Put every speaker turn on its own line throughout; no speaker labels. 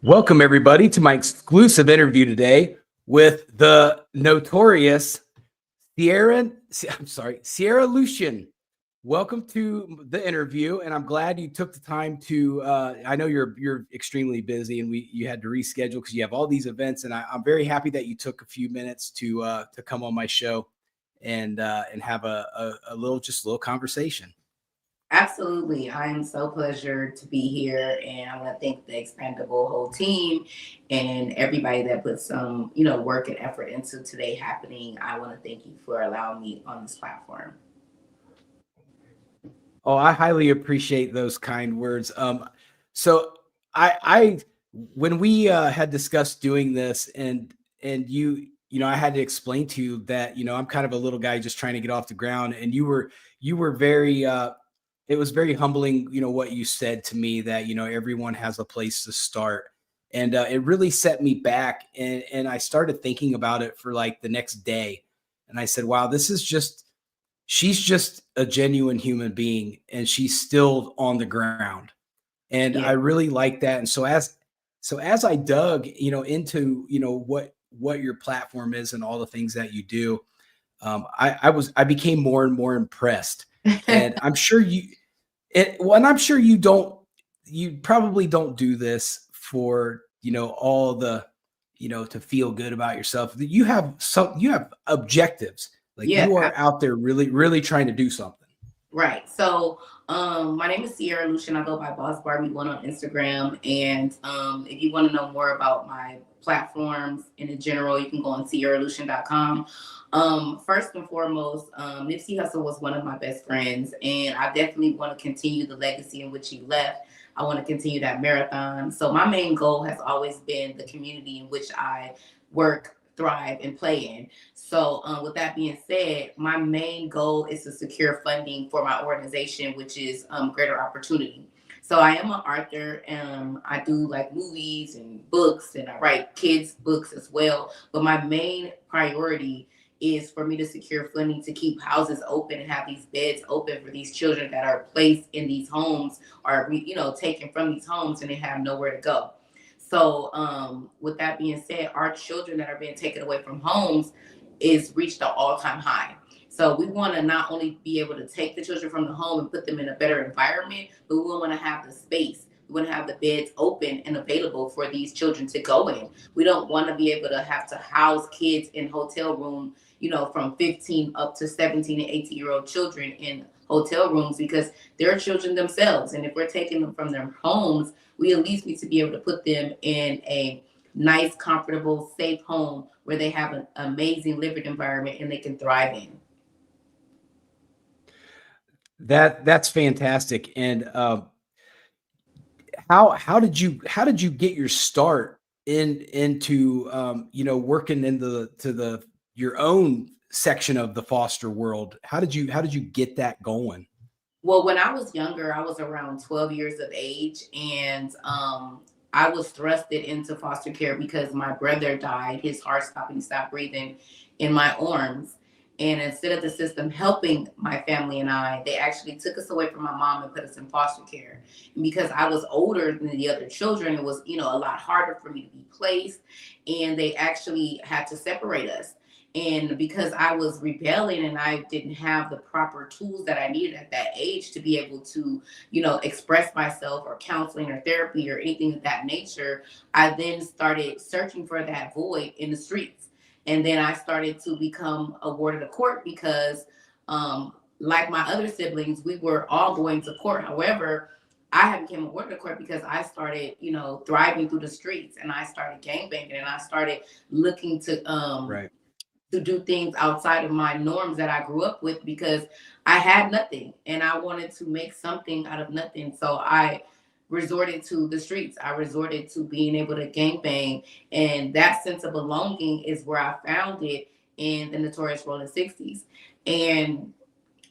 Welcome, everybody, to my exclusive interview today with the notorious Sierra Luchien. Welcome to the interview, and I'm glad you took the time to. I know you're extremely busy, and you had to reschedule because you have all these events, and I'm very happy that you took a few minutes to come on my show and have a little conversation.
Absolutely. I am so pleasure to be here, and I want to thank the expandable whole team and everybody that put some, work and effort into today happening. I want to thank you for allowing me on this platform.
Oh, I highly appreciate those kind words. So I when we had discussed doing this, and I had to explain to you that I'm kind of a little guy just trying to get off the ground, and you were very it was very humbling, what you said to me that everyone has a place to start, and it really set me back, and I started thinking about it for like the next day, and I said, wow, this is just she's just a genuine human being and she's still on the ground. And I
Yeah.
really like that. And so as I dug, into, what your platform is and all the things that you do, I became more and more impressed. And I'm sure and I'm sure you probably don't do this for, all the, to feel good about yourself. You have objectives. Like
Yeah.
you are out there really, really trying to do something.
Right. So, my name is Sierra Lucian. I go by Boss Barbie One on Instagram. And if you want to know more about my platforms and in general, you can go on sierralucian.com. First and foremost, Nipsey Hussle was one of my best friends, and I definitely want to continue the legacy in which he left. I want to continue that marathon. So my main goal has always been the community in which I work, thrive, and play in. So, with that being said, my main goal is to secure funding for my organization, which is Greater Opportunity. So, I am an author. I do like movies and books, and I write kids' books as well. But my main priority is for me to secure funding to keep houses open and have these beds open for these children that are placed in these homes or taken from these homes and they have nowhere to go. So, with that being said, our children that are being taken away from homes is reached an all-time high. So we want to not only be able to take the children from the home and put them in a better environment, but we want to have the space. We want to have the beds open and available for these children to go in. We don't want to be able to have to house kids in hotel room, from 15 up to 17 and 18-year-old children in hotel rooms because they're children themselves. And if we're taking them from their homes, we at least need to be able to put them in a nice, comfortable, safe home where they have an amazing living environment and they can thrive in.
That's fantastic. And how did you get your start into working in the your own section of the foster world? How did you get that going?
Well, when I was younger, I was around 12 years of age, and I was thrusted into foster care because my brother died. His heart stopped and he stopped breathing in my arms. And instead of the system helping my family and I, they actually took us away from my mom and put us in foster care. And because I was older than the other children, it was, a lot harder for me to be placed. And they actually had to separate us. And because I was rebelling and I didn't have the proper tools that I needed at that age to be able to, express myself or counseling or therapy or anything of that nature, I then started searching for that void in the streets. And then I started to become a ward of the court because, like my other siblings, we were all going to court. However, I had became a ward of the court because I started, thriving through the streets and I started gangbanging and I started looking
Right.
to do things outside of my norms that I grew up with because I had nothing and I wanted to make something out of nothing. So I resorted to the streets. I resorted to being able to gangbang. And that sense of belonging is where I found it in the Notorious Rolling 60s. And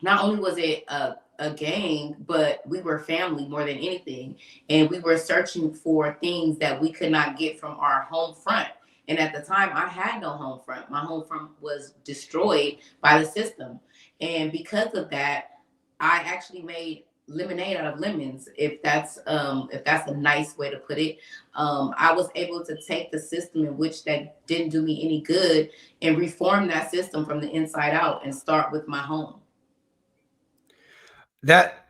not only was it a gang, but we were family more than anything. And we were searching for things that we could not get from our home front. And at the time, I had no home front. My home front was destroyed by the system. And because of that, I actually made lemonade out of lemons, if that's a nice way to put it. I was able to take the system in which that didn't do me any good and reform that system from the inside out and start with my home.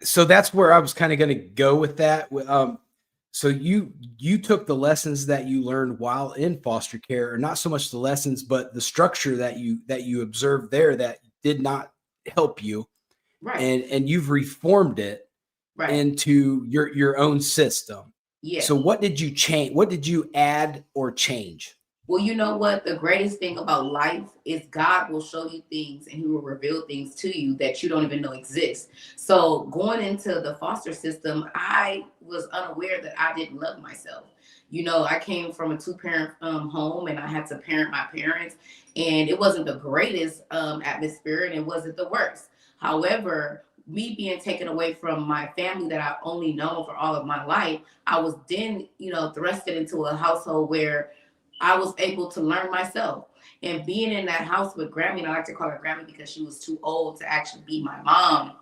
So that's where I was kind of going to go with that. So you took the lessons that you learned while in foster care, or not so much the lessons, but the structure that you observed there that did not help you,
Right.
and you've reformed it
Right.
into your own system.
Yeah.
So what did you change? What did you add or change?
Well, you know what? The greatest thing about life is God will show you things and He will reveal things to you that you don't even know exist. So, going into the foster system, I was unaware that I didn't love myself. You know, I came from a two-parent home, and I had to parent my parents, and it wasn't the greatest atmosphere, and it wasn't the worst. However, me being taken away from my family that I've only known for all of my life, I was then, thrusted into a household where I was able to learn myself. And being in that house with Grammy, and I like to call her Grammy because she was too old to actually be my mom.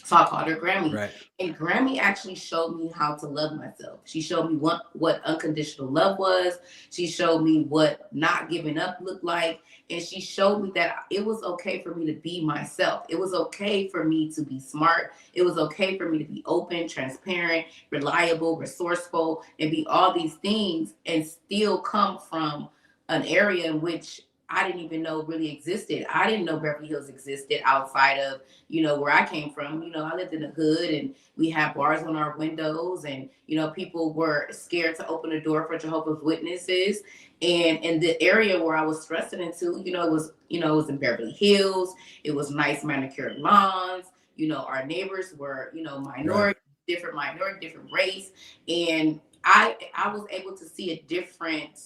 So I called her Grammy.
Right.
And Grammy actually showed me how to love myself. She showed me what unconditional love was. She showed me what not giving up looked like. And she showed me that it was okay for me to be myself. It was okay for me to be smart. It was okay for me to be open, transparent, reliable, resourceful, and be all these things and still come from an area in which I didn't even know really existed. I didn't know Beverly Hills existed outside of, where I came from. I lived in the hood and we had bars on our windows, and, people were scared to open the door for Jehovah's Witnesses. And in the area where I was thrusted into, it was in Beverly Hills. It was nice manicured lawns. Our neighbors were,
Right.
minority, different race. And I was able to see a different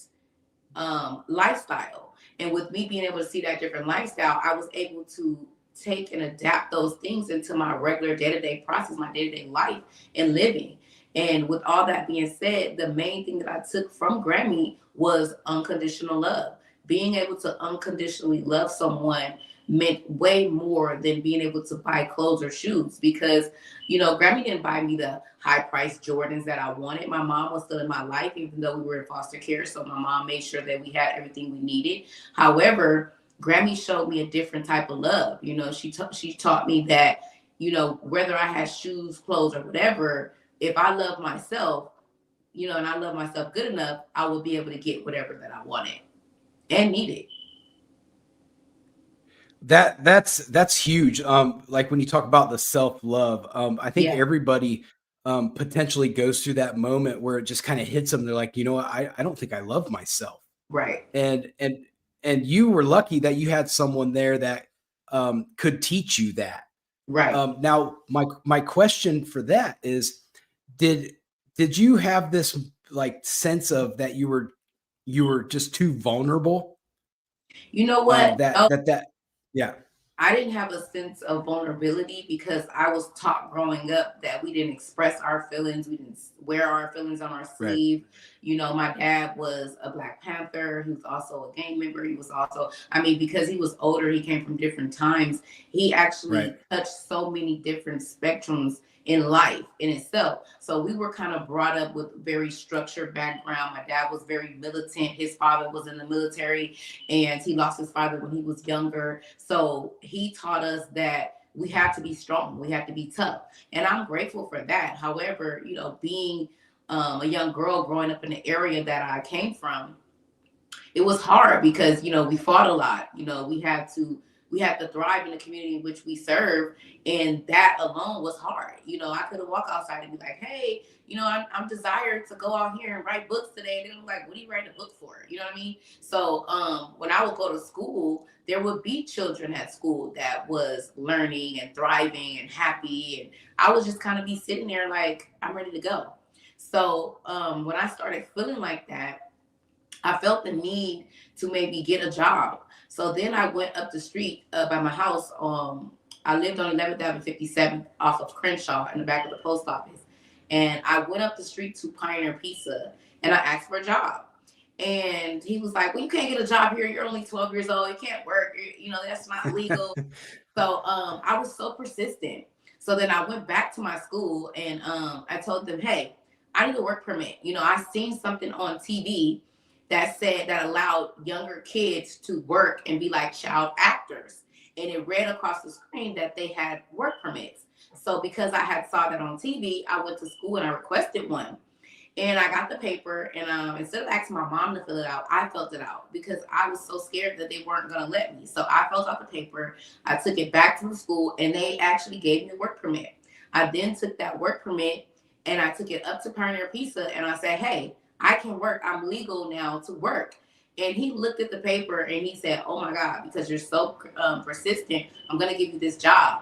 lifestyle. And with me being able to see that different lifestyle, I was able to take and adapt those things into my regular day-to-day process, my day-to-day life and living. And with all that being said, the main thing that I took from Grammy was unconditional love. Being able to unconditionally love someone meant way more than being able to buy clothes or shoes, because Grammy didn't buy me the high priced Jordans that I wanted. My mom was still in my life, even though we were in foster care. So my mom made sure that we had everything we needed. However, Grammy showed me a different type of love. She taught me that, whether I had shoes, clothes, or whatever, if I love myself, and I love myself good enough, I will be able to get whatever that I wanted and needed.
That's huge. Like when you talk about the self-love, I think
Yeah,
everybody potentially goes through that moment where it just kind of hits them. They're like, you know what, I don't think I love myself.
right,
And and you were lucky that you had someone there that could teach you that.
right.
Now, my question for that is, did did you have this like sense of that you were just too vulnerable?
You know what?
Yeah.
I didn't have a sense of vulnerability because I was taught growing up that we didn't express our feelings. We didn't wear our feelings on our
Right.
sleeve. My dad was a Black Panther. He was also a gang member. He was also, I mean, because he was older, he came from different times. He
Right.
actually touched so many different spectrums in life in itself. So we were kind of brought up with very structured background. My dad was very militant. His father was in the military, and he lost his father when he was younger. So he taught us that we have to be strong, we have to be tough. And I'm grateful for that. However, being a young girl growing up in the area that I came from, it was hard because we fought a lot. We had to thrive in the community in which we serve, and that alone was hard. I couldn't walk outside and be like, hey, I'm desired to go out here and write books today. And they're like, what are you writing a book for? You know what I mean? So when I would go to school, there would be children at school that was learning and thriving and happy, and I was just kind of be sitting there like, I'm ready to go. So when I started feeling like that, I felt the need to maybe get a job. So then I went up the street by my house. I lived on 11th Avenue 57th off of Crenshaw in the back of the post office. And I went up the street to Pioneer Pizza and I asked for a job. And he was like, well, you can't get a job here. You're only 12 years old. You can't work. That's not legal. So I was so persistent. So then I went back to my school and I told them, hey, I need a work permit. I seen something on TV that said that allowed younger kids to work and be like child actors. And it read across the screen that they had work permits. So because I had saw that on TV, I went to school and I requested one. And I got the paper, and instead of asking my mom to fill it out, I filled it out because I was so scared that they weren't going to let me. So I filled out the paper. I took it back to the school, and they actually gave me a work permit. I then took that work permit, and I took it up to Pioneer Pizza, and I said, hey, I can work. I'm legal now to work. And he looked at the paper, and he said, oh, my God, because you're so persistent, I'm going to give you this job.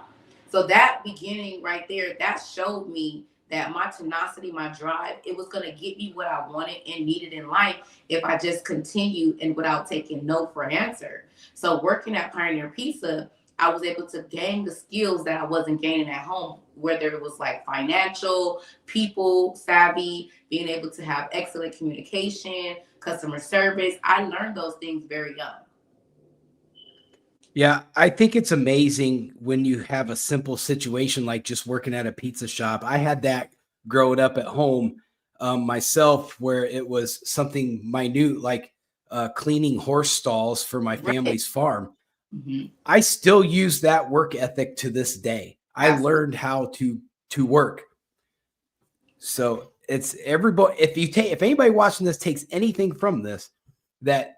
So that beginning right there, that showed me that my tenacity, my drive, it was going to get me what I wanted and needed in life if I just continued and without taking no for an answer. So working at Pioneer Pizza, I was able to gain the skills that I wasn't gaining at home, whether it was like financial, people savvy, being able to have excellent communication, customer service. I learned those things very young.
Yeah, I think it's amazing when you have a simple situation like just working at a pizza shop. I had that growing up at home myself, where it was something minute like cleaning horse stalls for my
Right.
family's farm.
Mm-hmm.
I still use that work ethic to this day. I
Absolutely.
learned how to work. So it's everybody. If anybody watching this takes anything from this, that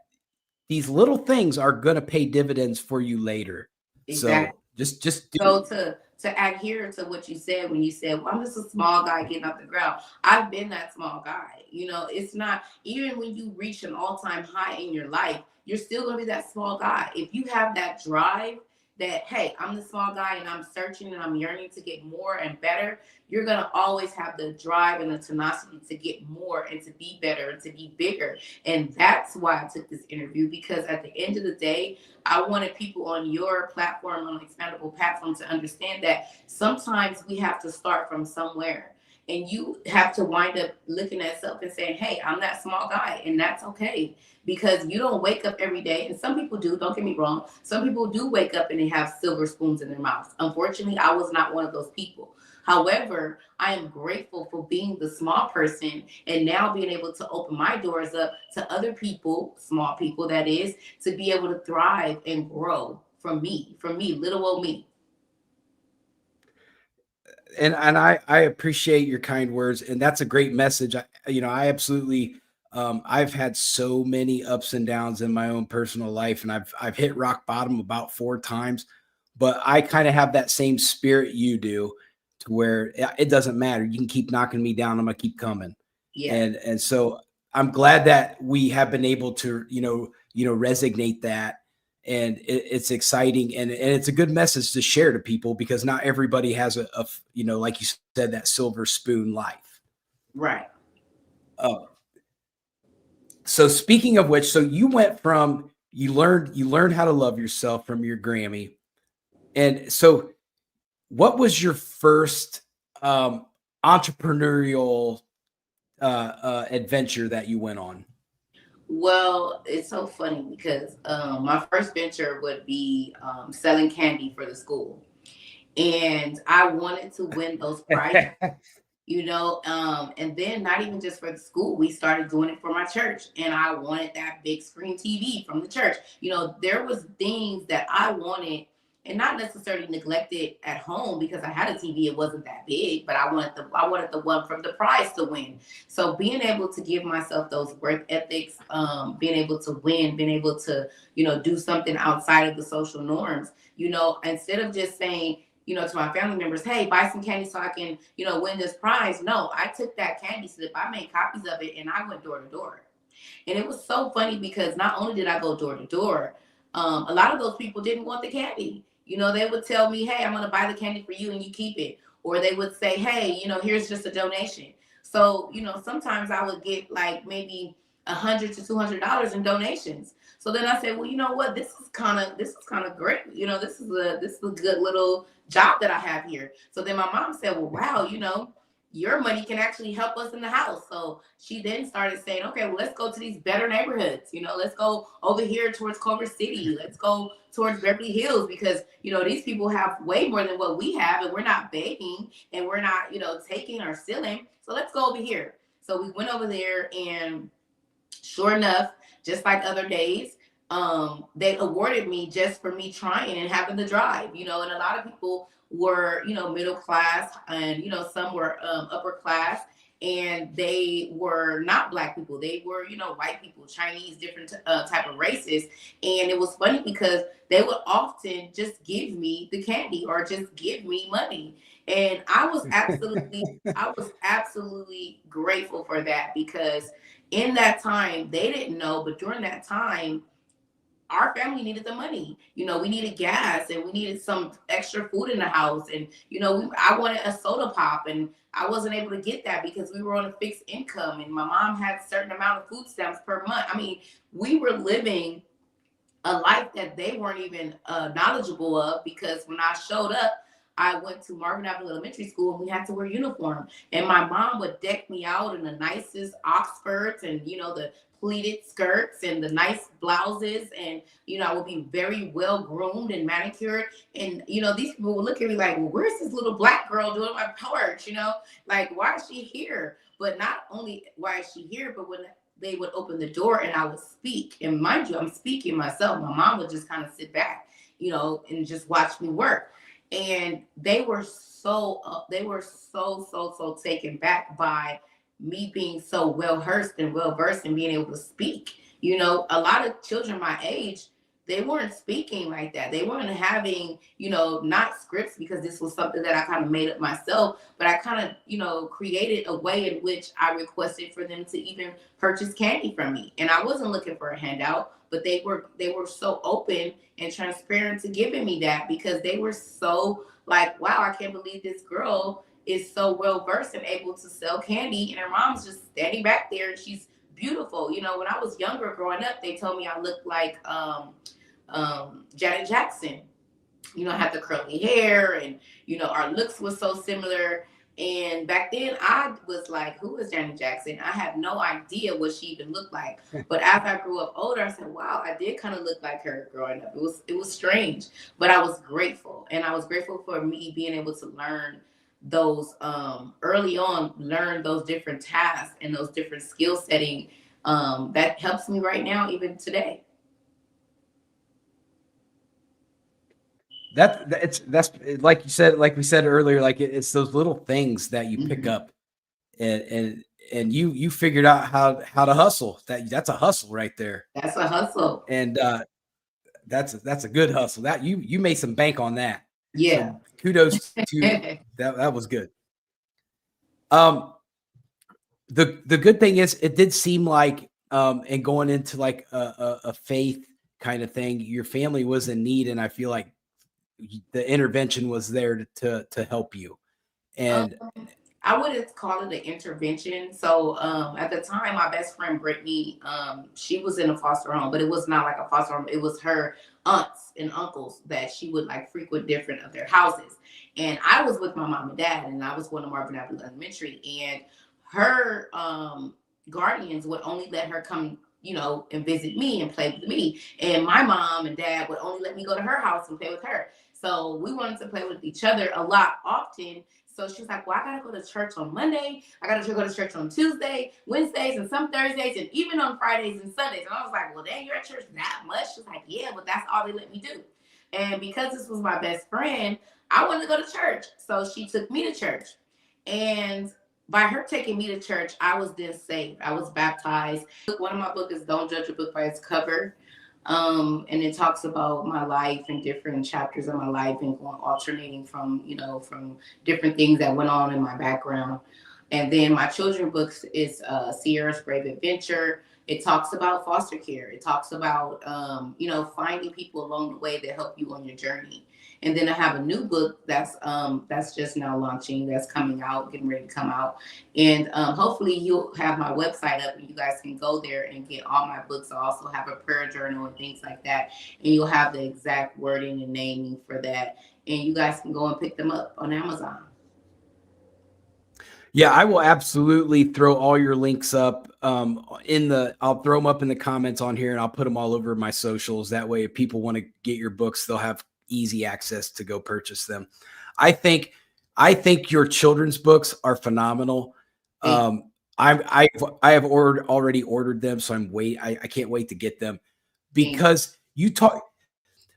these little things are going to pay dividends for you later.
Exactly.
So just do it.
So to adhere to what you said when you said, well, I'm just a small guy getting off the ground. I've been that small guy. It's not, even when you reach an all-time high in your life, you're still gonna be that small guy. If you have that drive that, hey, I'm the small guy and I'm searching and I'm yearning to get more and better, you're gonna always have the drive and the tenacity to get more and to be better and to be bigger. And that's why I took this interview, because at the end of the day, I wanted people on your platform, on Expandable Platform, to understand that sometimes we have to start from somewhere. And you have to wind up looking at self and saying, hey, I'm that small guy. And that's okay. Because you don't wake up every day. And some people do, don't get me wrong. Some people do wake up and they have silver spoons in their mouths. Unfortunately, I was not one of those people. However, I am grateful for being the small person and now being able to open my doors up to other people, small people that is, to be able to thrive and grow from me, little old me.
And I appreciate your kind words, and that's a great message. I absolutely I've had so many ups and downs in my own personal life, and I've hit rock bottom about 4 times, but I kind of have that same spirit you do, to where it doesn't matter. You can keep knocking me down, I'm gonna keep coming.
Yeah.
And so I'm glad that we have been able to resonate that, and it's exciting, and it's a good message to share to people, because not everybody has like you said, that silver spoon life.
Right.
uh, so speaking of which, so you went from, you learned how to love yourself from your Grammy. And so what was your first entrepreneurial adventure that you went on?
Well, it's so funny because my first venture would be selling candy for the school. And I wanted to win those prizes. And then not even just for the school, we started doing it for my church, and I wanted that big screen TV from the church. There was things that I wanted, and not necessarily neglected at home because I had a TV. It wasn't that big, but I wanted the one from the prize to win. So being able to give myself those work ethics, being able to win, being able to do something outside of the social norms. Instead of just saying, to my family members, hey, buy some candy so I can, win this prize. No, I took that candy slip, I made copies of it, and I went door to door. And it was so funny because not only did I go door to door, a lot of those people didn't want the candy. They would tell me, hey, I'm going to buy the candy for you and you keep it. Or they would say, hey, here's just a donation. So, sometimes I would get like maybe $100 to $200 in donations. So then I said, well, you know what? This is kind of great. This is a good little job that I have here. So then my mom said, well, wow, your money can actually help us in the house. So she then started saying, okay, well, let's go to these better neighborhoods. Let's go over here towards Culver City. Let's go towards Beverly Hills because, these people have way more than what we have, and we're not begging and we're not, taking or stealing. So let's go over here. So we went over there, and sure enough, just like other days, they awarded me just for me trying and having the drive, and a lot of people were, middle class, and, some were upper class, and they were not black people. They were, white people, Chinese, different type of races. And it was funny because they would often just give me the candy or just give me money. And I was absolutely grateful for that because in that time, they didn't know, but during that time, our family needed the money. We needed gas and we needed some extra food in the house. And, I wanted a soda pop and I wasn't able to get that because we were on a fixed income and my mom had a certain amount of food stamps per month. I mean, we were living a life that they weren't even knowledgeable of because when I showed up, I went to Marvin Avenue Elementary School and we had to wear uniform. And my mom would deck me out in the nicest Oxfords and, the pleated skirts and the nice blouses. And, I would be very well groomed and manicured. And, these people would look at me like, well, where's this little black girl doing my porch? Like, why is she here? But not only why is she here, but when they would open the door and I would speak. And mind you, I'm speaking myself. My mom would just kind of sit back, and just watch me work. And they were so taken back by me being so well versed and being able to speak. A lot of children my age, they weren't speaking like that. They weren't having, not scripts because this was something that I kind of made up myself, but I kind of, created a way in which I requested for them to even purchase candy from me. And I wasn't looking for a handout, but they were so open and transparent to giving me that because they were so like, wow, I can't believe this girl is so well versed and able to sell candy. And her mom's just standing back there and she's beautiful. When I was younger growing up, they told me I looked like Janet Jackson. I had the curly hair and, our looks was so similar. And back then I was like, who is Janet Jackson? I had no idea what she even looked like. But as I grew up older, I said, wow, I did kind of look like her growing up. It was strange, but I was grateful. And I was grateful for me being able to learn those early on, learn those different tasks and those different skill setting that helps me right now, even today.
That's like you said, like we said earlier, like it's those little things that you pick
Mhm.
up and you figured out how to hustle. That's a hustle right there.
That's a hustle.
And that's a good hustle. That you made some bank on that.
Yeah.
So kudos to that. That was good. Um, the good thing is it did seem like and going into like a faith kind of thing, your family was in need, and I feel like the intervention was there to help you.
Um,
And
I wouldn't call it an intervention. So at the time, my best friend Brittany, she was in a foster home, but it was not like a foster home. It was her aunts and uncles that she would like frequent different of their houses. And I was with my mom and dad, and I was going to Marvin Avenue Elementary, and her guardians would only let her come, and visit me and play with me. And my mom and dad would only let me go to her house and play with her. So we wanted to play with each other a lot often. So she was like, well, I got to go to church on Monday. I got to go to church on Tuesday, Wednesdays, and some Thursdays, and even on Fridays and Sundays. And I was like, well, dang, you're at church that much? She was like, yeah, but that's all they let me do. And because this was my best friend, I wanted to go to church. So she took me to church. And by her taking me to church, I was then saved. I was baptized. One of my books is Don't Judge a Book by Its Cover. And it talks about my life and different chapters of my life and going alternating from, from different things that went on in my background. And then my children's books is Sierra's Brave Adventure. It talks about foster care. It talks about, finding people along the way that help you on your journey. And then I have a new book that's just now launching, that's coming out, getting ready to come out. And hopefully you'll have my website up and you guys can go there and get all my books. I also have a prayer journal and things like that. And you'll have the exact wording and naming for that. And you guys can go and pick them up on Amazon.
Yeah, I will absolutely throw all your links up I'll throw them up in the comments on here, and I'll put them all over my socials. That way if people want to get your books, they'll have easy access to go purchase them. I think I think your children's books are phenomenal.
Thank
I have already ordered them, so I can't wait to get them,
you.
because you talk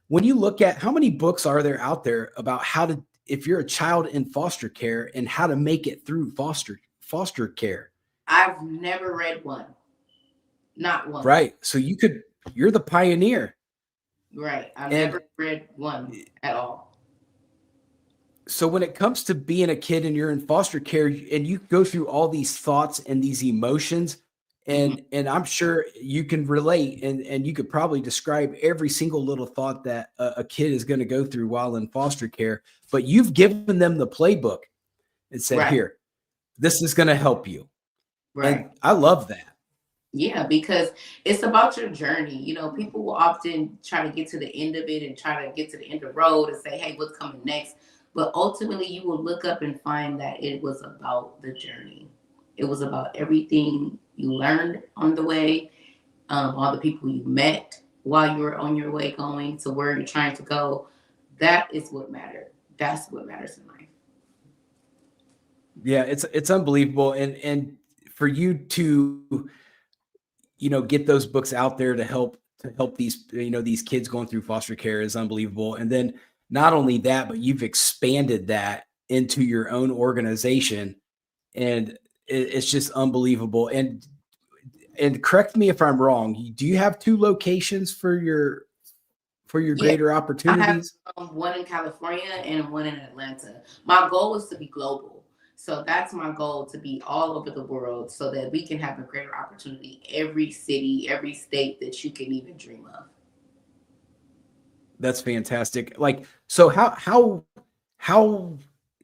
when you look at how many books are there out there about how to, if you're a child in foster care, and how to make it through foster care.
I've never read one, not one.
Right. So you're the pioneer.
Right. I've
And
never read one at all.
so when it comes to being a kid and you're in foster care and you go through all these thoughts and these emotions,
Hmm.
and I'm sure you can relate, and you could probably describe every single little thought that a kid is going to go through while in foster care, but you've given them the playbook and said,
Right.
here, this is going to help you.
Right.
And I love that.
Yeah, because it's about your journey. People will often try to get to the end of it and try to get to the end of the road and say, hey, what's coming next? But ultimately, you will look up and find that it was about the journey. It was about everything you learned on the way, all the people you met while you were on your way going to where you're trying to go. That is what mattered. That's what matters in life.
Yeah, it's unbelievable. And for you to, get those books out there to help these, these kids going through foster care is unbelievable. And then not only that, but you've expanded that into your own organization, and it's just unbelievable. And correct me if I'm wrong. Do you have two locations for your
Yeah,
greater
I have
opportunities?
one in California and one in Atlanta. My goal is to be global. So that's my goal, to be all over the world so that we can have a greater opportunity every city, every state that you can even dream of.
That's fantastic. Like, so how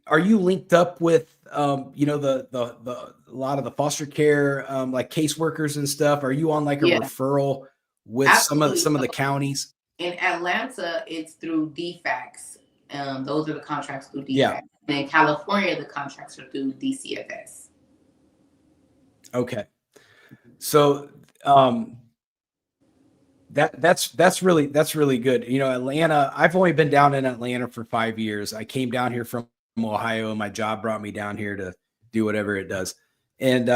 are you linked up with the a lot of the foster care like caseworkers and stuff? Are you on like a
Yeah,
referral with
absolutely.
some of
So
the counties?
in Atlanta, it's through DFACS. Those are the contracts through
Yeah.
DFACS. And in California, the contracts are through DCFS.
Okay. So um that's really good. Atlanta, I've only been down in Atlanta for 5 years. I came down here from Ohio, and my job brought me down here to do whatever it does. And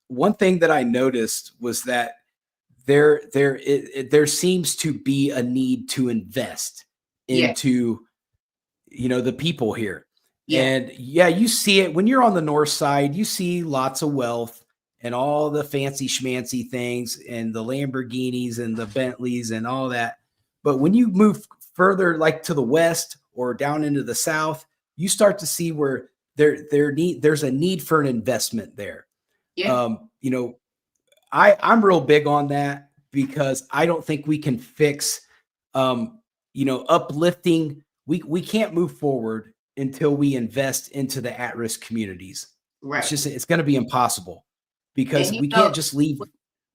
one thing that I noticed was that there seems to be a need to invest
Yeah,
into the people here.
yeah,
And yeah, you see it when you're on the north side. You see lots of wealth and all the fancy schmancy things and the Lamborghinis and the Bentleys and all that. But when you move further, like to the west or down into the south, you start to see where there's a need for an investment there.
yeah.
um, you know I'm real big on that, because I don't think we can fix, uplifting. We can't move forward until we invest into the at-risk communities.
Right.
It's going to be impossible,
And
because we can't just leave.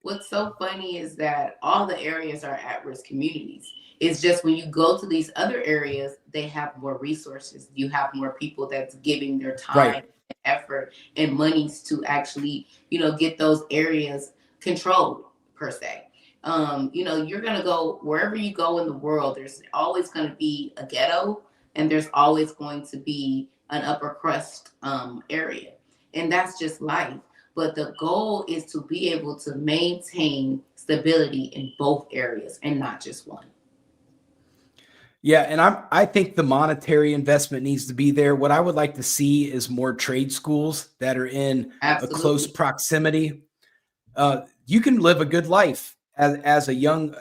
what's so funny is that all the areas are at-risk communities. It's just when you go to these other areas, they have more resources. You have more people that's giving their
Right.
time, effort, and monies to actually, get those areas controlled per se. You're gonna go wherever you go in the world. There's always going to be a ghetto, and there's always going to be an upper crust area, and that's just life. But the goal is to be able to maintain stability in both areas and not just one.
Yeah, and I think the monetary investment needs to be there. What I would like to see is more trade schools that are in a close
Absolutely.
proximity. You can live a good life as a young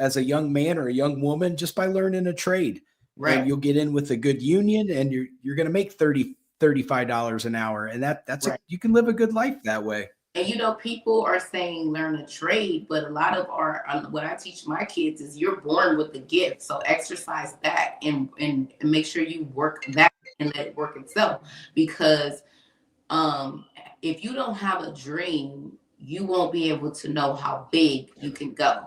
man or a young woman just by learning a trade, and
Right.
you'll get in with a good union, and you're going to make 35 dollars an hour, and
Right.
you can live a good life that way.
And people are saying learn a trade, but a lot of our what I teach my kids is you're born with the gift, so exercise that and make sure you work that and let it work itself. Because um, if you don't have a dream, you won't be able to know how big you can go.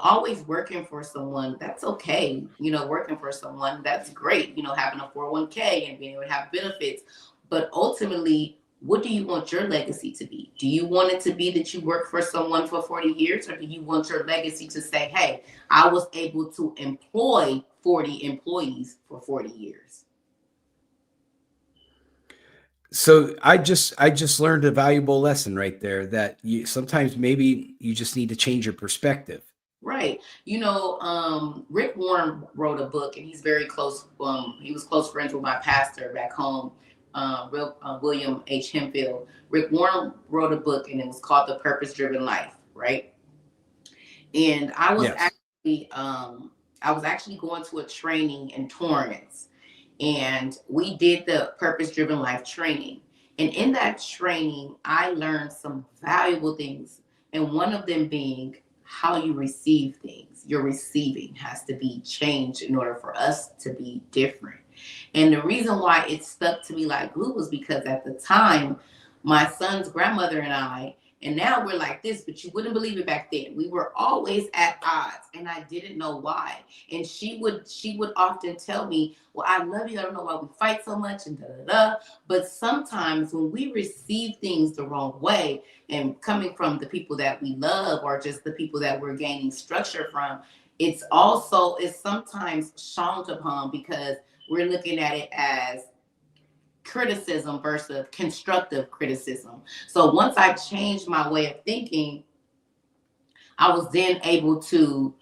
Always working for someone, that's okay. Working for someone, that's great. Having a 401k and being able to have benefits. But ultimately, What do you want your legacy to be? Do you want it to be that you work for someone for 40 years, or do you want your legacy to say, hey, I was able to employ 40 employees for 40 years?
So I just learned a valuable lesson right there, that you sometimes maybe you just need to change your perspective.
Right. Rick Warren wrote a book, and he's very close. He was close friends with my pastor back home, William H. Hemphill. Rick Warren wrote a book, and it was called The Purpose Driven Life. Right. And
Yes.
I was actually going to a training in Torrance, and we did the Purpose Driven Life training. And in that training, I learned some valuable things, and one of them being how you receive things. Your receiving has to be changed in order for us to be different. And the reason why it stuck to me like glue was because at the time, my son's grandmother and I, and now we're like this, but you wouldn't believe it back then. We were always at odds, and I didn't know why. And she would often tell me, "Well, I love you. I don't know why we fight so much," and da da da. But sometimes when we receive things the wrong way, and coming from the people that we love, or just the people that we're gaining structure from, it's sometimes shunned upon because we're looking at it as criticism versus constructive criticism. So once I changed my way of thinking, I was then able to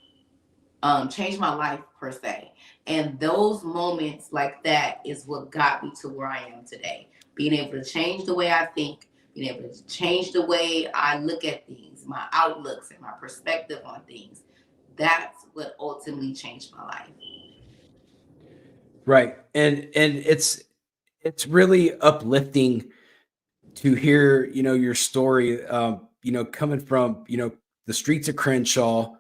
change my life per se. And those moments like that is what got me to where I am today. Being able to change the way I think, being able to change the way I look at things, my outlooks and my perspective on things. That's what ultimately changed my life.
Right. And it's really uplifting to hear, your story, coming from, the streets of Crenshaw,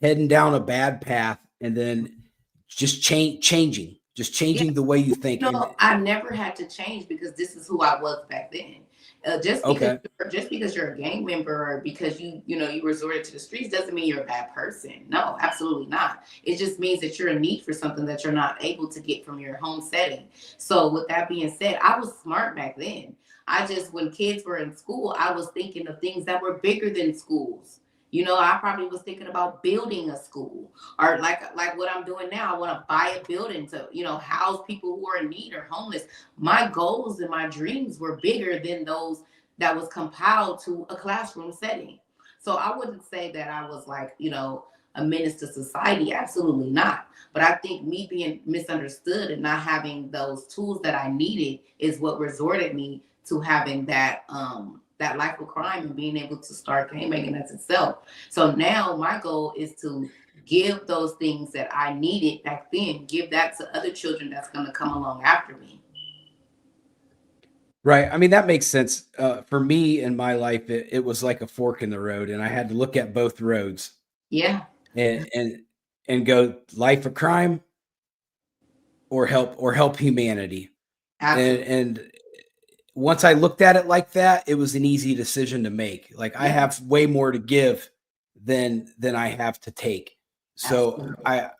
heading down a bad path, and then just
Yeah.
changing the way you think. And
I never had to change because this is who I was back then.
okay.
Just because you're a gang member, or because you resorted to the streets, doesn't mean you're a bad person. No, absolutely not. It just means that you're in need for something that you're not able to get from your home setting. So with that being said, I was smart back then. I just, when kids were in school, I was thinking of things that were bigger than schools. I probably was thinking about building a school, or like what I'm doing now. I want to buy a building to, house people who are in need or homeless. My goals and my dreams were bigger than those that was compiled to a classroom setting. So I wouldn't say that I was like, a menace to society. Absolutely not. But I think me being misunderstood and not having those tools that I needed is what resorted me to having that life of crime and being able to start game banging as itself. So now my goal is to give those things that I needed back then, give that to other children that's going to come along after me.
Right. I mean, that makes sense. For me in my life, it was like a fork in the road, and I had to look at both roads
Yeah,
and go life of crime or help humanity. And
absolutely.
once I looked at it like that, it was an easy decision to make. Like, I
Yeah,
have way more to give than I have to take. So
absolutely.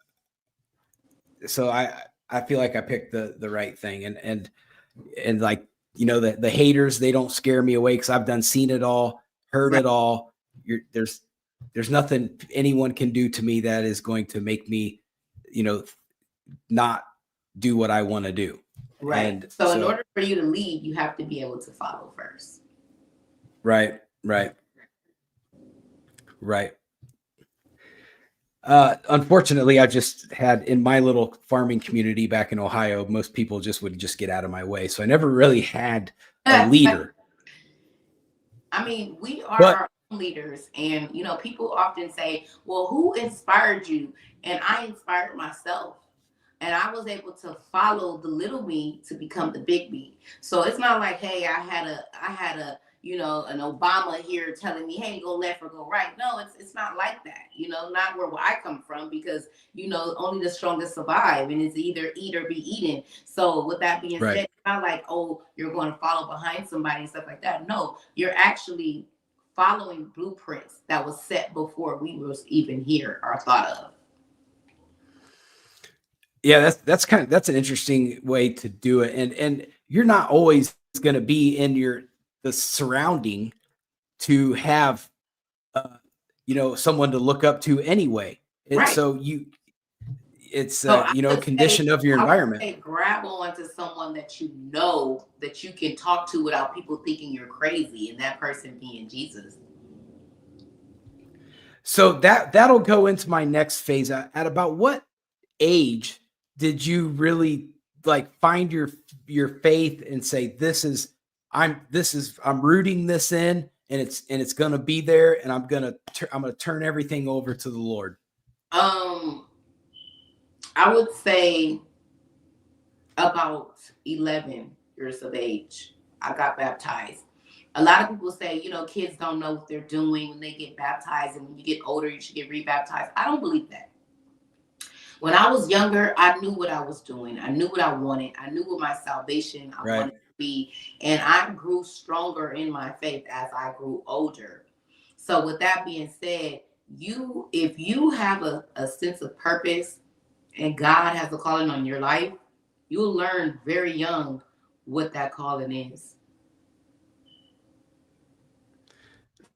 I feel like I picked the right thing. And like, the haters, they don't scare me away because I've done seen it all, heard
Right.
it all. There's nothing anyone can do to me that is going to make me, you know, not do what I want to do.
Right.
And
So in
so,
order for you to lead, you have to be able to follow first.
right, right, right. Unfortunately, I just had in my little farming community back in Ohio, most people just would just get out of my way. So I never really had a leader.
I mean, we are
But
our own leaders. And, people often say, well, who inspired you? And I inspired myself. And I was able to follow the little me to become the big me. So it's not like, hey, I had a, an Obama here telling me, hey, go left or go right. No, it's not like that. Not where I come from, because only the strongest survive, and it's either eat or be eaten. So with that being
right.
said, it's not like, oh, you're going to follow behind somebody and stuff like that. No, you're actually following blueprints that was set before we was even here or thought of.
Yeah, that's an interesting way to do it. And you're not always going to be in the surrounding to have someone to look up to anyway.
Right.
So it's
So I would say,
condition of your environment.
grab on to someone that you know that you can talk to without people thinking you're crazy, and that person being Jesus.
So that'll go into my next phase. At about what age did you really like find your faith and say, I'm rooting this in, and it's going to be there, and I'm going to turn everything over to the Lord?
I would say about 11 years of age, I got baptized. A lot of people say, kids don't know what they're doing when they get baptized, and when you get older, you should get rebaptized. I don't believe that. When I was younger, I knew what I was doing. I knew what I wanted. I knew what my salvation I wanted to be. And I grew stronger in my faith as I grew older. So with that being said, if you have a sense of purpose and God has a calling on your life, you'll learn very young what that calling is.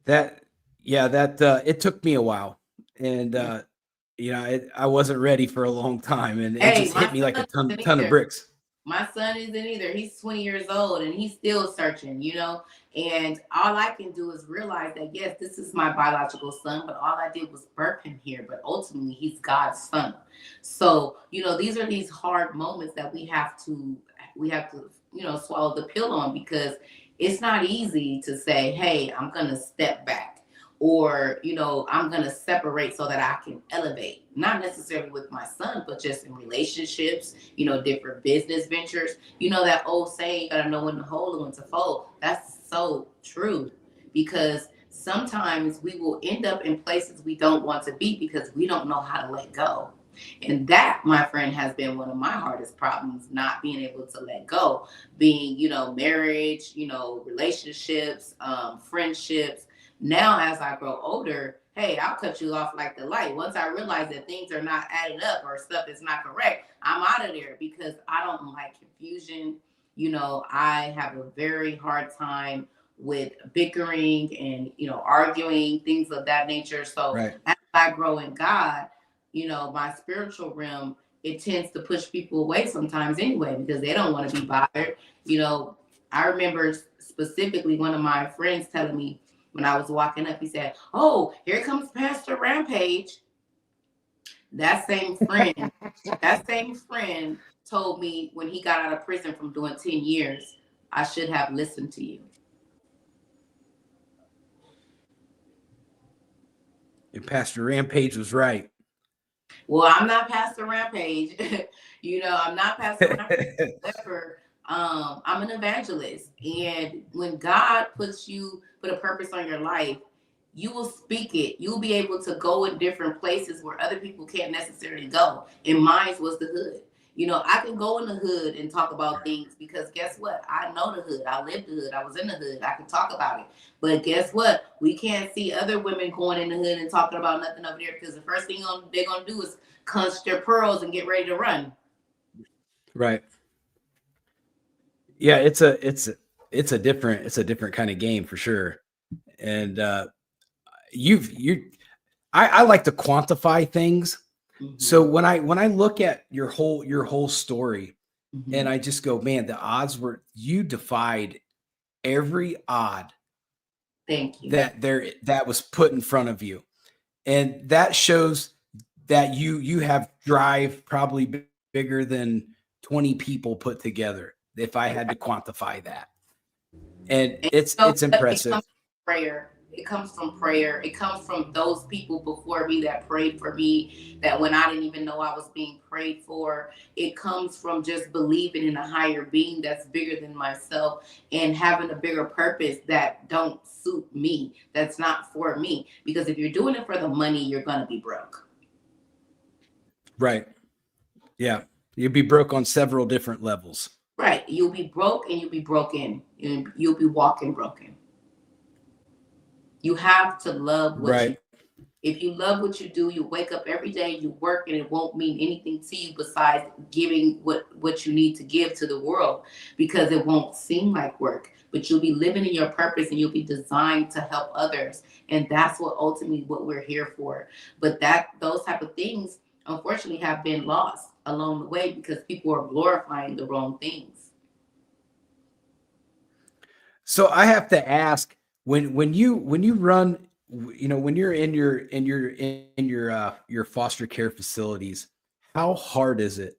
It took me a while, and I wasn't ready for a long time, and it just hit me like a ton of bricks.
My son isn't either. He's 20 years old and he's still searching, and all I can do is realize that, yes, this is my biological son, but all I did was birth him here. But ultimately, he's God's son. So, these are these hard moments that we have to, swallow the pill on, because it's not easy to say, hey, I'm going to step back. Or, I'm going to separate so that I can elevate, not necessarily with my son, but just in relationships, different business ventures. That old saying, you got to know when to hold and when to fold. That's so true, because sometimes we will end up in places we don't want to be because we don't know how to let go. And that, my friend, has been one of my hardest problems, not being able to let go, being, marriage, relationships, friendships. Now, as I grow older, hey, I'll cut you off like the light. Once I realize that things are not adding up or stuff is not correct, I'm out of there, because I don't like confusion. I have a very hard time with bickering and, arguing, things of that nature. So as I grow in God, my spiritual realm, it tends to push people away sometimes anyway, because they don't want to be bothered. I remember specifically one of my friends telling me, when I was walking up, he said, "Oh, here comes Pastor Rampage." That same friend told me when he got out of prison from doing 10 years, I should have listened to you.
And Pastor Rampage was right.
Well, I'm not Pastor Rampage. I'm not Pastor Rampage. However, I'm an evangelist. And when God put a purpose on your life, you will speak it. You'll be able to go in different places where other people can't necessarily go. And mine was the hood. I can go in the hood and talk about things, because guess what? I know the hood. I lived the hood. I was in the hood. I can talk about it. But guess what? We can't see other women going in the hood and talking about nothing over there, because the first thing they're going to do is clench their pearls and get ready to run.
Right. Yeah, it's a different kind of game for sure. And I like to quantify things. Mm-hmm. So when I look at your whole story, mm-hmm. and I just go, man, the odds you defied every odd.
Thank you.
That was put in front of you. And that shows that you have drive probably bigger than 20 people put together, if I had to quantify that. And it's impressive.
It comes from prayer. It comes from those people before me that prayed for me, that when I didn't even know I was being prayed for. It comes from just believing in a higher being that's bigger than myself, and having a bigger purpose that don't suit me, that's not for me. Because if you're doing it for the money, you're going to be broke.
Right. Yeah. You'll be broke on several different levels.
Right. You'll be broke and you'll be broken. You'll be walking broken. You have to love what you If you love what you do, you wake up every day, you work, and it won't mean anything to you besides giving what you need to give to the world, because it won't seem like work. But you'll be living in your purpose, and you'll be designed to help others. And that's what ultimately what we're here for. But that those type of things unfortunately have been lost along the way because people are glorifying the wrong things.
So I have to ask, when you run, when you're in your foster care facilities, how hard is it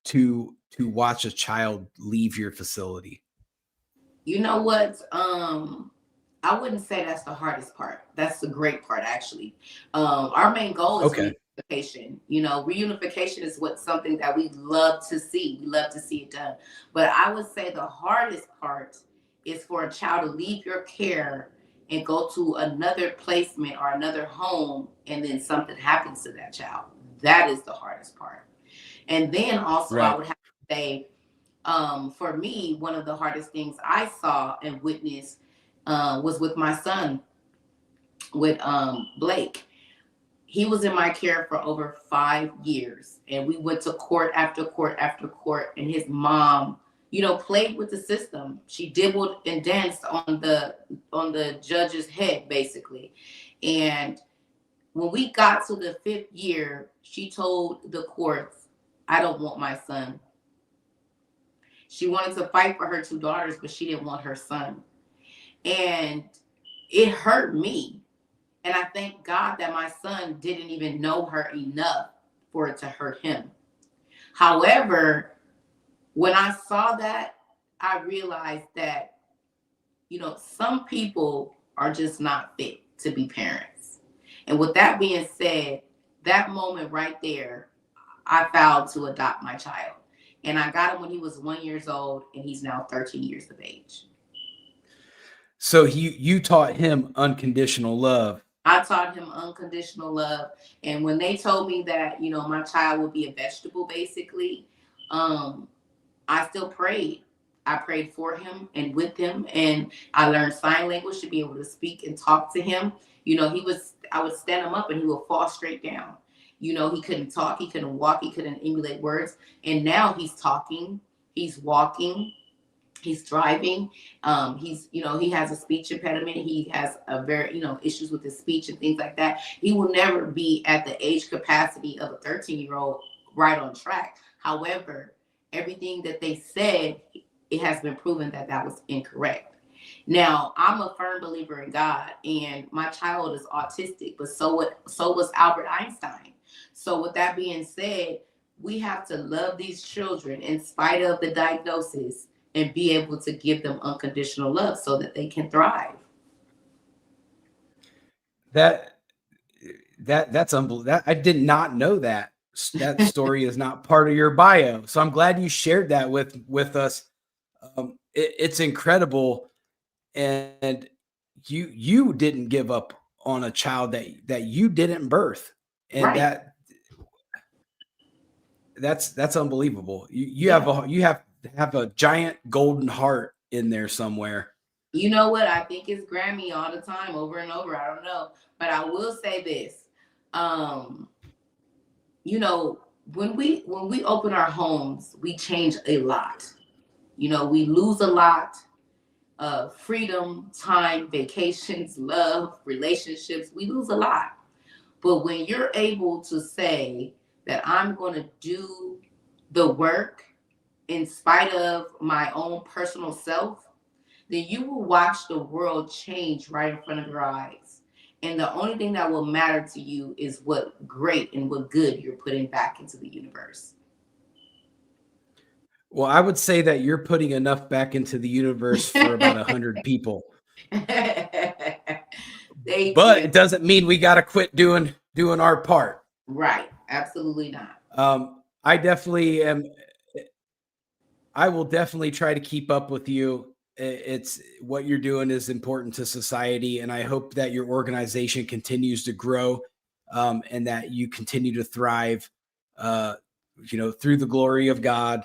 to watch a child leave your facility?
You know what? I wouldn't say that's the hardest part. That's the great part, actually. Our main goal is
Okay.
reunification. Reunification is what something that we love to see. We love to see it done. But I would say the hardest part is for a child to leave your care and go to another placement or another home, and then something happens to that child. That is the hardest part. And then also, I
Right.
would have to say, for me, one of the hardest things I saw and witnessed was with my son, with Blake. He was in my care for over 5 years, and we went to court after court after court. And his mom, played with the system. She dibbled and danced on the judge's head, basically. And when we got to the 5th year, she told the courts, "I don't want my son." She wanted to fight for her two daughters, but she didn't want her son. And it hurt me. And I thank God that my son didn't even know her enough for it to hurt him. However, when I saw that, I realized that, some people are just not fit to be parents. And with that being said, that moment right there, I vowed to adopt my child. And I got him when he was 1 year old, and he's now 13 years of age.
So you taught him unconditional love.
I taught him unconditional love. And when they told me that, my child would be a vegetable, basically, um, I still prayed. I prayed for him and with him, and I learned sign language to be able to speak and talk to him. I would stand him up and he would fall straight down. He couldn't talk, he couldn't walk, he couldn't emulate words. And now he's talking, he's walking, he's driving. He has a speech impediment. He has a very, issues with his speech and things like that. He will never be at the age capacity of a 13-year-old right on track. However, everything that they said, it has been proven that that was incorrect. Now, I'm a firm believer in God, and my child is autistic, but so was Albert Einstein. So with that being said, we have to love these children in spite of the diagnosis and be able to give them unconditional love so that they can thrive.
That that's unbelievable. That I did not know that. That story is not part of your bio. So I'm glad you shared that with us. It's incredible, and you didn't give up on a child that you didn't birth, and
Right.
that's unbelievable. You
Yeah.
have a giant golden heart in there somewhere.
You know what? I think it's Grammy all the time, over and over. I don't know. But I will say this. Um, when we open our homes, we change a lot. We lose a lot of freedom, time, vacations, love, relationships. We lose a lot. But when you're able to say that I'm going to do the work in spite of my own personal self, then you will watch the world change right in front of your eyes. And the only thing that will matter to you is what great and what good you're putting back into the universe.
Well, I would say that you're putting enough back into the universe for about 100 people,
Thank
but
you.
it doesn't mean we got to quit doing our part.
Right. Absolutely not.
I definitely am. I will definitely try to keep up with you. It's what you're doing is important to society, and I hope that your organization continues to grow, and that you continue to thrive. Uh, through the glory of God,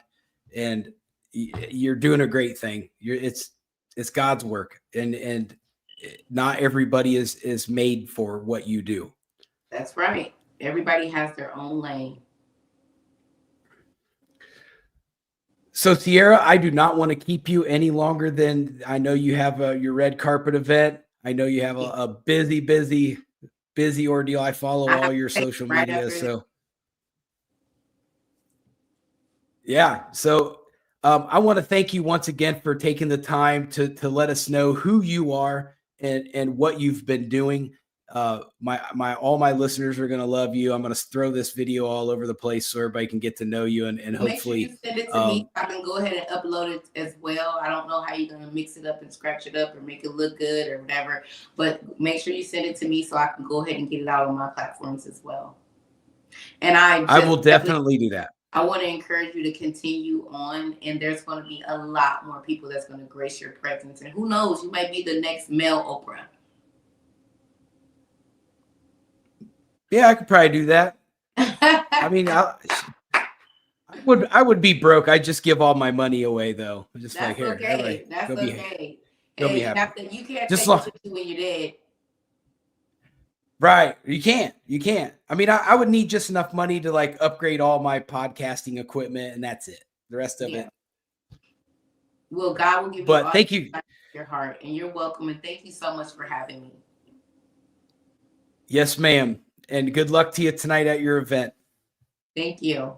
and you're doing a great thing. It's God's work, and not everybody is made for what you do.
That's right. Everybody has their own lane.
So Sierra, I do not want to keep you any longer than I know you have your red carpet event. I know you have a busy ordeal. I follow
I
all
have
your
to take
social
right
media.
after this.
So yeah. So I want to thank you once again for taking the time to let us know who you are and what you've been doing. My all my listeners are gonna love you. I'm gonna throw this video all over the place so everybody can get to know you and
Make sure you
hopefully
send it to me. I can go ahead and upload it as well. I don't know how you're gonna mix it up and scratch it up or make it look good or whatever, but make sure you send it to me so I can go ahead and get it out on my platforms as well. And
I will definitely do that.
I want to encourage you to continue on, and there's going to be a lot more people that's going to grace your presence. And who knows, you might be the next male Oprah.
Yeah, I could probably do that. I mean, I would be broke. I'd just give all my money away though. Just
That's
like here,
okay.
everybody,
That's
go be
okay.
go be
Hey,
happy.
you can't
Just
take it
long,
with you when you're dead.
right? You can't. You can't. I mean, I would need just enough money to like upgrade all my podcasting equipment, and that's it. The rest of it.
Well, God will give you
But
all
thank you.
your heart, and you're welcome. And thank you so much for having me.
Yes, ma'am. And good luck to you tonight at your event.
Thank you.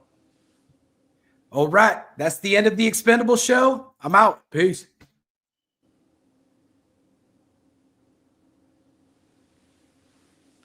All right. That's the end of the Expendable Show. I'm out. Peace.